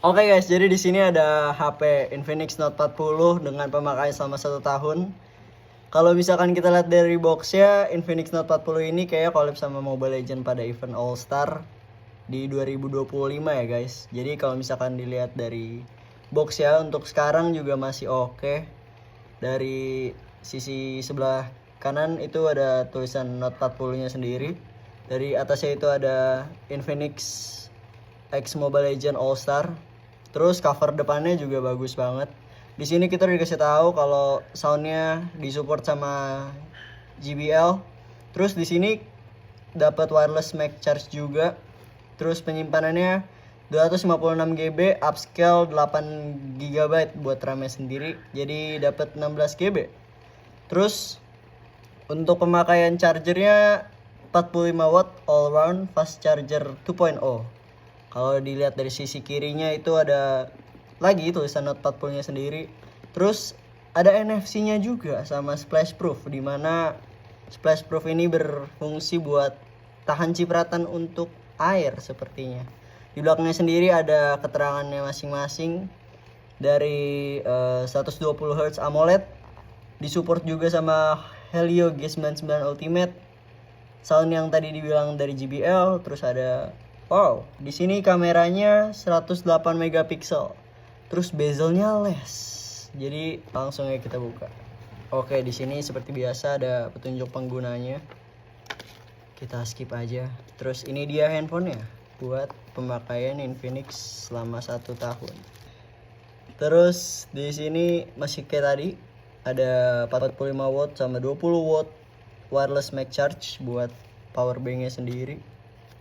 Oke guys, jadi di sini ada HP Infinix Note 40 dengan pemakaian selama 1 tahun. Kalau misalkan kita lihat dari boxnya, Infinix Note 40 ini kayak collab sama Mobile Legends pada event All Star di 2025 ya guys. Jadi kalau misalkan dilihat dari boxnya untuk sekarang juga masih oke. Dari sisi sebelah kanan itu ada tulisan Note 40-nya sendiri. Dari atasnya itu ada Infinix X Mobile Legends All Star. Terus cover depannya juga bagus banget. Di sini kita dikasih tahu kalau soundnya disupport sama JBL. Terus di sini dapat wireless Mac Charge juga. Terus penyimpanannya 256 GB, upscale 8 GB buat RAM-nya sendiri. Jadi dapat 16 GB. Terus untuk pemakaian chargernya 45 watt all round fast charger 2.0. Kalau dilihat dari sisi kirinya itu ada lagi tulisan Note 40-nya sendiri. Terus ada NFC-nya juga sama splash proof, di mana splash proof ini berfungsi buat tahan cipratan untuk air sepertinya. Di belakangnya sendiri ada keterangannya masing-masing. Dari 120 Hz AMOLED, disupport juga sama Helio G99 Ultimate. Sound yang tadi dibilang dari JBL, terus ada di sini kameranya 108 megapiksel. Terus bezelnya les. Jadi langsung aja kita buka. Oke, di sini seperti biasa ada petunjuk penggunanya. Kita skip aja. Terus ini dia handphonenya buat pemakaian Infinix selama 1 tahun. Terus di sini masih kayak tadi ada 45 watt sama 20 watt wireless Mac Charge buat power banknya sendiri.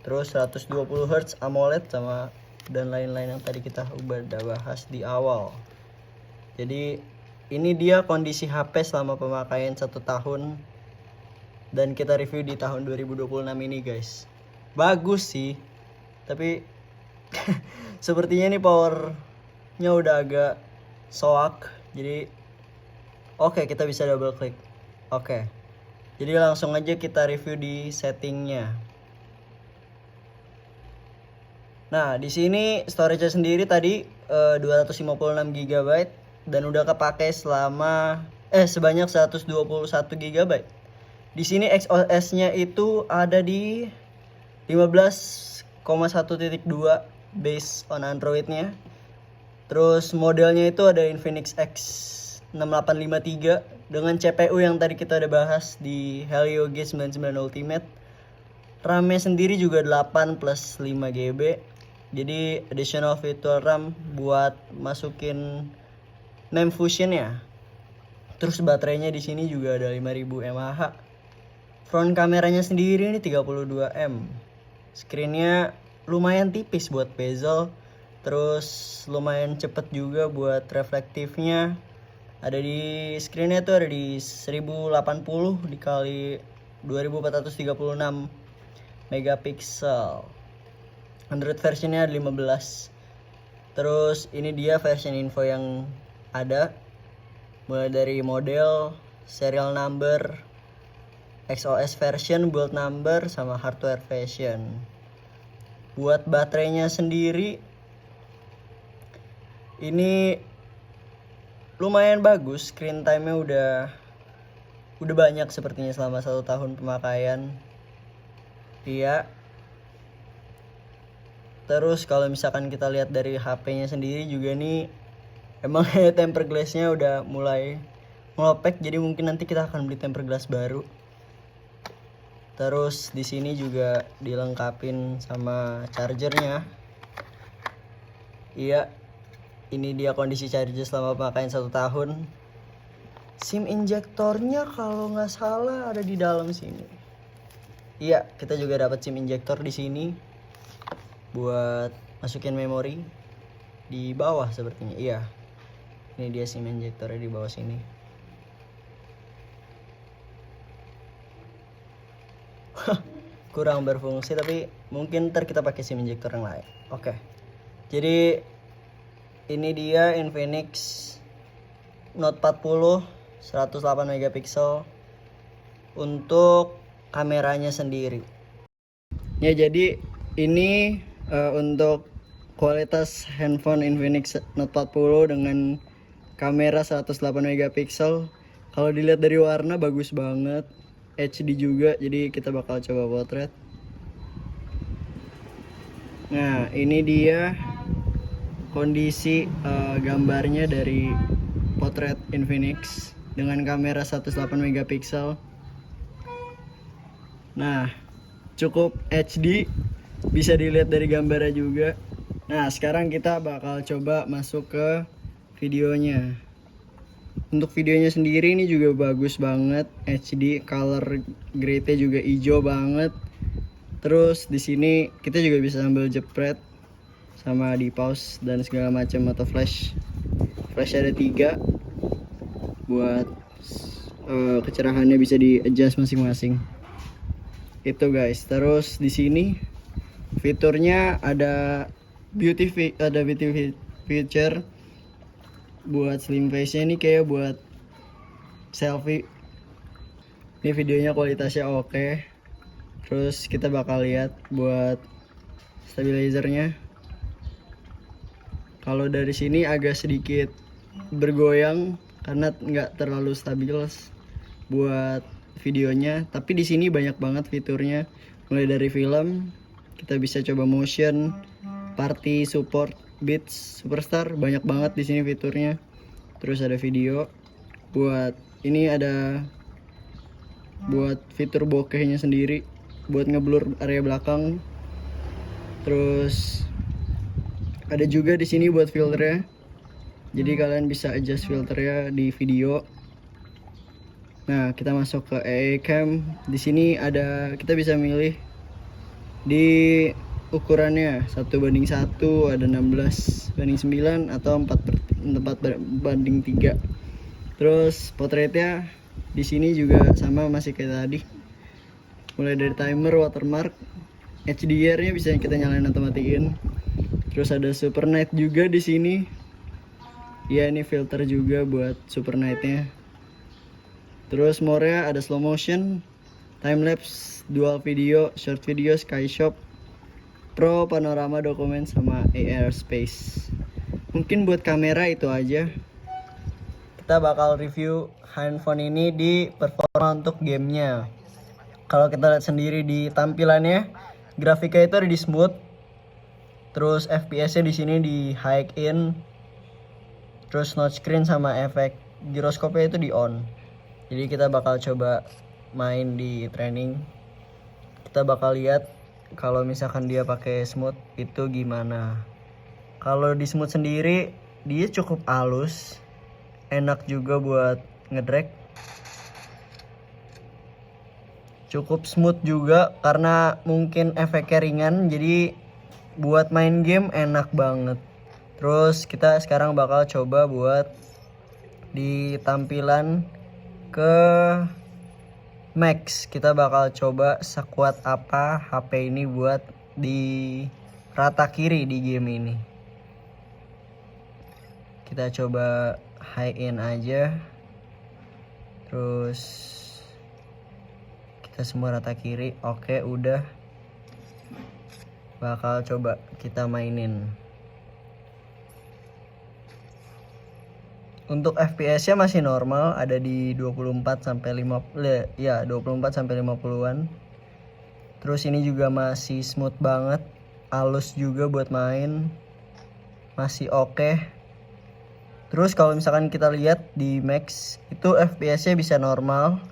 Terus 120 Hz AMOLED sama dan lain-lain yang tadi kita udah bahas di awal. Jadi ini dia kondisi HP selama pemakaian 1 tahun dan kita review di tahun 2026 ini guys. Bagus sih, tapi sepertinya nih powernya udah agak soak. Jadi oke, kita bisa double klik. Oke, jadi langsung aja kita review di settingnya. Nah, di sini storage-nya sendiri tadi 256 GB dan udah kepake sebanyak 121 GB. Di sini XOS-nya itu ada di 15,1.2 based on Android-nya. Terus modelnya itu ada Infinix X6853 dengan CPU yang tadi kita udah bahas di Helio G99 Ultimate. RAM-nya sendiri juga 8 plus 5 GB. Jadi additional virtual RAM buat masukin NAND Fusion ya. Terus baterainya di sini juga ada 5000 mAh. Front kameranya sendiri ini 32 M. Screennya lumayan tipis buat bezel. Terus lumayan cepet juga buat reflektifnya. Ada di screennya tuh ada di 1080 dikali 2436 megapiksel. Android versionnya ada 15. Terus ini dia version info yang ada, mulai dari model, serial number, XOS version, build number, sama hardware version. Buat baterainya sendiri ini lumayan bagus, screen time-nya udah banyak sepertinya selama 1 tahun pemakaian. Iya. Terus kalau misalkan kita lihat dari HP-nya sendiri juga nih, emang tempered glass-nya udah mulai ngelopek, jadi mungkin nanti kita akan beli tempered glass baru. Terus di sini juga dilengkapin sama chargernya. Iya, ini dia kondisi charger selama pemakaian 1 tahun. SIM injektornya kalau nggak salah ada di dalam sini. Iya, kita juga dapat SIM injektor di sini buat masukin memori di bawah sepertinya. Iya, ini dia SIM injektornya di bawah sini. Kurang berfungsi, tapi mungkin ntar kita pakai SIM injektor yang lain. Oke, jadi ini dia Infinix Note 40 108 megapiksel untuk kameranya sendiri. Ya, jadi ini untuk kualitas handphone Infinix Note 40 dengan kamera 108 megapiksel. Kalau dilihat dari warna bagus banget, HD juga, jadi kita bakal coba potret. Nah, ini dia kondisi gambarnya dari potret Infinix dengan kamera 108 megapiksel. Nah, cukup HD, bisa dilihat dari gambarnya juga. Nah, sekarang kita bakal coba masuk ke videonya. Untuk videonya sendiri ini juga bagus banget, HD, color grade-nya juga hijau banget. Terus di sini kita juga bisa sambil jepret sama di pause dan segala macam, atau flash. Flash ada 3 buat kecerahannya bisa di adjust masing-masing. Itu guys. Terus di sini fiturnya ada beauty feature buat slim face-nya, ini kayak buat selfie. Ini videonya kualitasnya oke. Terus kita bakal lihat buat stabilizernya. Kalau dari sini agak sedikit bergoyang karena nggak terlalu stabil buat videonya, tapi di sini banyak banget fiturnya, mulai dari film, kita bisa coba motion, party, support, beats, superstar, banyak banget di sini fiturnya. Terus ada video, buat ini ada buat fitur bokehnya sendiri, buat ngeblur area belakang. Terus ada juga di sini buat filternya, jadi kalian bisa adjust filternya di video. Nah, kita masuk ke AA Cam. Di sini ada, kita bisa milih di ukurannya 1:1, ada 16:9 atau 4:3. Terus potretnya di sini juga sama, masih kayak tadi. Mulai dari timer, watermark, HDR-nya bisa kita nyalain atau matiin. Terus ada super night juga di sini. Ya, ini filter juga buat super night-nya. Terus more-nya ada slow motion, time lapse, dual video, short video, sky shop, pro, panorama, dokumen, sama AR space. Mungkin buat kamera itu aja. Kita bakal review handphone ini di performa untuk gamenya. Kalau kita lihat sendiri di tampilannya, grafiknya itu ada di smooth. Terus FPS-nya di sini di high in. Terus notch screen sama efek giroskopnya itu di on. Jadi kita bakal coba main di training. Kita bakal lihat kalau misalkan dia pakai smooth itu gimana. Kalau di smooth sendiri dia cukup halus, enak juga buat ngedrag. Cukup smooth juga karena mungkin efeknya ringan, jadi buat main game enak banget. Terus kita sekarang bakal coba buat di tampilan ke max. Kita bakal coba sekuat apa HP ini buat di rata kiri di game ini. Kita coba high end aja. Terus kita semua rata kiri. Oke, udah. Bakal coba kita mainin. Untuk FPS-nya masih normal, ada di 24 sampai 50-an. Terus ini juga masih smooth banget, halus juga buat main. Masih oke. Terus kalau misalkan kita lihat di max, itu FPS-nya bisa normal,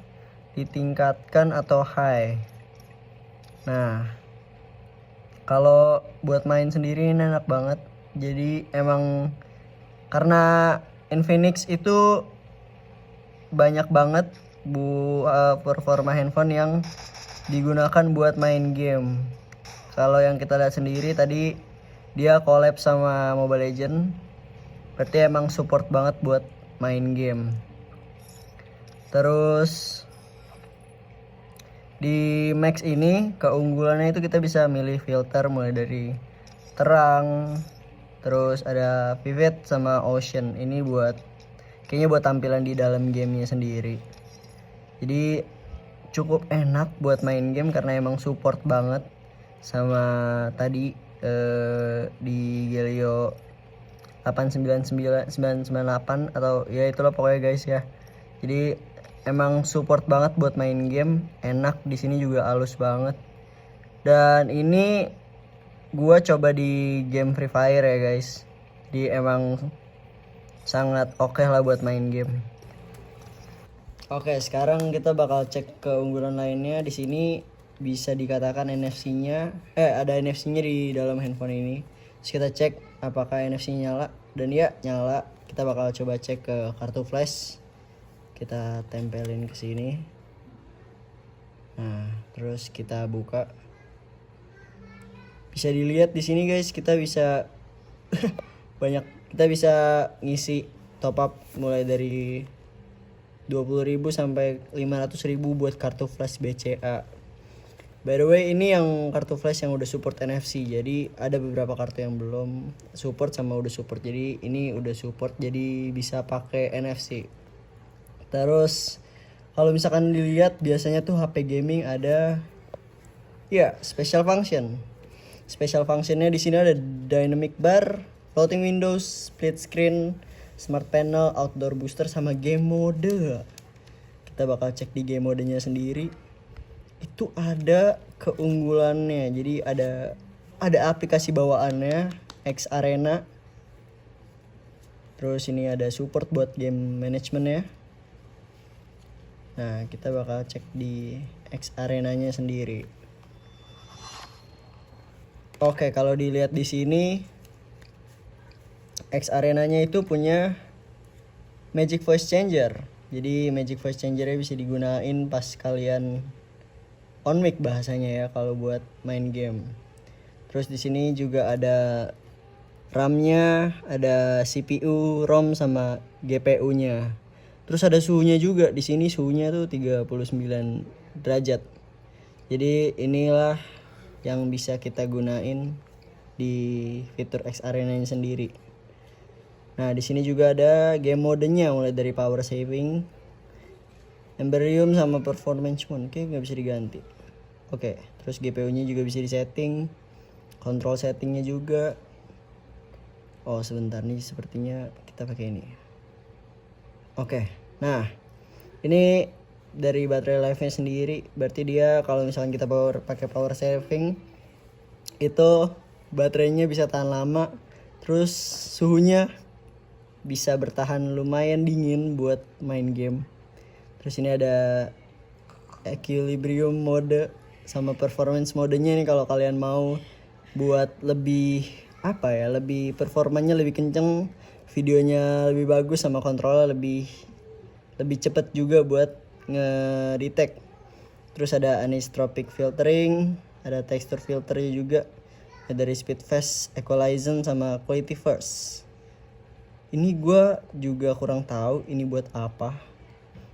ditingkatkan atau high. Nah, kalau buat main sendiri ini enak banget. Jadi emang karena Infinix itu banyak banget performa handphone yang digunakan buat main game. Kalau yang kita lihat sendiri tadi dia collab sama Mobile Legends, berarti emang support banget buat main game. Terus di Max ini keunggulannya itu kita bisa milih filter mulai dari terang, terus ada vivid sama ocean. Ini buat kayaknya buat tampilan di dalam gamenya sendiri. Jadi cukup enak buat main game karena emang support banget sama tadi di Gelio 899998 atau ya itulah pokoknya guys ya. Jadi emang support banget buat main game, enak, di sini juga halus banget. Dan ini gua coba di game Free Fire ya guys. Jadi emang sangat oke lah buat main game. Oke, sekarang kita bakal cek keunggulan lainnya. Di sini bisa dikatakan NFC-nya ada NFC-nya di dalam handphone ini. Terus kita cek apakah NFC nyala, dan ya nyala. Kita bakal coba cek ke kartu flash. Kita tempelin ke sini. Nah, terus kita buka. Bisa dilihat di sini guys, kita bisa kita bisa ngisi top up mulai dari 20.000 sampai 500.000 buat kartu flash BCA. By the way, ini yang kartu flash yang udah support NFC. Jadi ada beberapa kartu yang belum support sama udah support. Jadi ini udah support, jadi bisa pakai NFC. Terus kalau misalkan dilihat, biasanya tuh HP gaming ada ya special function. Special functionnya di sini ada dynamic bar, floating windows, split screen, smart panel, outdoor booster, sama game mode. Kita bakal cek di game modenya sendiri. Itu ada keunggulannya. Jadi ada aplikasi bawaannya, X Arena. Terus ini ada support buat game managementnya. Nah, kita bakal cek di X Arenanya sendiri. Oke, kalau dilihat di sini, X Arenanya itu punya Magic Voice Changer. Jadi Magic Voice Changer-nya bisa digunain pas kalian on mic bahasanya ya, kalau buat main game. Terus di sini juga ada RAM-nya, ada CPU, ROM, sama GPU-nya. Terus ada suhunya juga. Di sini suhunya tuh 39 derajat. Jadi inilah yang bisa kita gunain di fitur X Arena ini sendiri. Nah, di sini juga ada game modenya, mulai dari power saving, Emberium, sama performance mode. Oke, nggak bisa diganti. Oke, terus GPU-nya juga bisa disetting, control settingnya juga. Oh, sebentar nih, sepertinya kita pakai ini. Oke, nah ini dari baterai life-nya sendiri. Berarti dia kalau misalkan kita pakai power saving, itu baterainya bisa tahan lama. Terus suhunya bisa bertahan lumayan dingin buat main game. Terus ini ada equilibrium mode sama performance modenya nih, kalau kalian mau buat lebih lebih performanya lebih kenceng, videonya lebih bagus, sama kontrolnya lebih cepet juga buat ngedetect. Terus ada anisotropic filtering, ada texture filternya juga, ada dari speed fast, equalizer, sama quality first. Ini gue juga kurang tahu ini buat apa.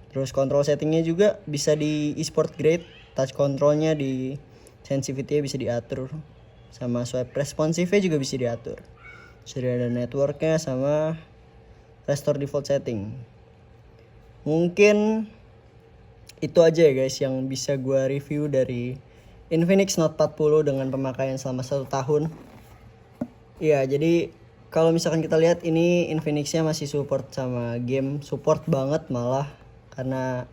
Terus control settingnya juga bisa di esport grade, touch controlnya di sensitivity bisa diatur, sama swipe responsive juga bisa diatur. Sudah ada networknya sama restore default setting. Mungkin itu aja ya guys yang bisa gue review dari Infinix Note 40 dengan pemakaian selama 1 tahun. Iya, jadi kalau misalkan kita lihat ini Infinix-nya masih support sama game, support banget malah, karena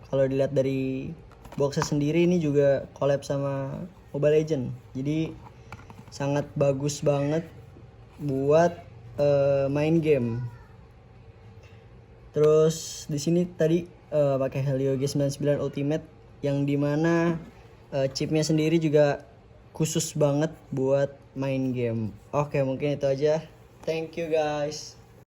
kalau dilihat dari boxnya sendiri ini juga collab sama Mobile Legend. Jadi sangat bagus banget buat main game. Terus di sini tadi pakai Helio G99 Ultimate, yang dimana chipnya sendiri juga khusus banget buat main game. Oke, mungkin itu aja. Thank you guys.